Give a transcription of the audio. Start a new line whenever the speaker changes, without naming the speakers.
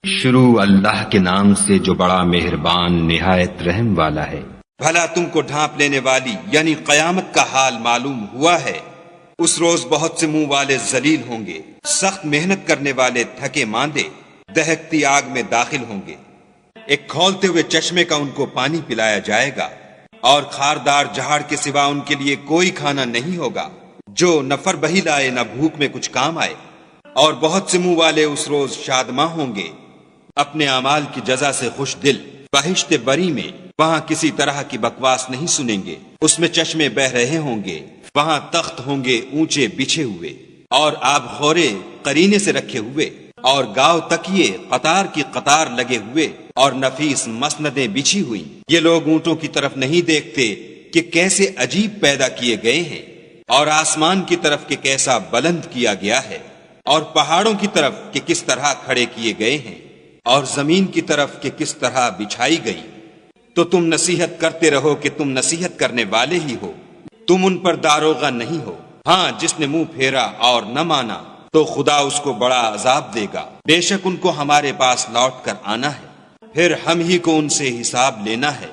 شروع اللہ کے نام سے جو بڑا مہربان نہایت رحم والا ہے۔
بھلا تم کو ڈھانپ لینے والی یعنی قیامت کا حال معلوم ہوا ہے؟ اس روز بہت سے منہ والے ذلیل ہوں گے، سخت محنت کرنے والے تھکے ماندے دہکتی آگ میں داخل ہوں گے۔ ایک کھولتے ہوئے چشمے کا ان کو پانی پلایا جائے گا، اور خاردار جہاڑ کے سوا ان کے لیے کوئی کھانا نہیں ہوگا جو نہ فر بہی لائے نہ بھوک میں کچھ کام آئے۔ اور بہت سے منہ والے اس روز شادماں ہوں گے، اپنے اعمال کی جزا سے خوش دل۔ بہشت بری میں وہاں کسی طرح کی بکواس نہیں سنیں گے، اس میں چشمے بہ رہے ہوں گے، وہاں تخت ہوں گے اونچے بچھے ہوئے، اور آب خورے قرینے سے رکھے ہوئے، اور گاؤ تکیے قطار کی قطار لگے ہوئے، اور نفیس مسندیں بچھی ہوئی۔ یہ لوگ اونٹوں کی طرف نہیں دیکھتے کہ کیسے عجیب پیدا کیے گئے ہیں، اور آسمان کی طرف کہ کیسا بلند کیا گیا ہے، اور پہاڑوں کی طرف کہ کس طرح کھڑے کیے گئے ہیں، اور زمین کی طرف کہ کس طرح بچھائی گئی۔ تو تم نصیحت کرتے رہو کہ تم نصیحت کرنے والے ہی ہو، تم ان پر داروغہ نہیں ہو۔ ہاں، جس نے منہ پھیرا اور نہ مانا تو خدا اس کو بڑا عذاب دے گا۔ بے شک ان کو ہمارے پاس لوٹ کر آنا ہے، پھر ہم ہی کو ان سے حساب لینا ہے۔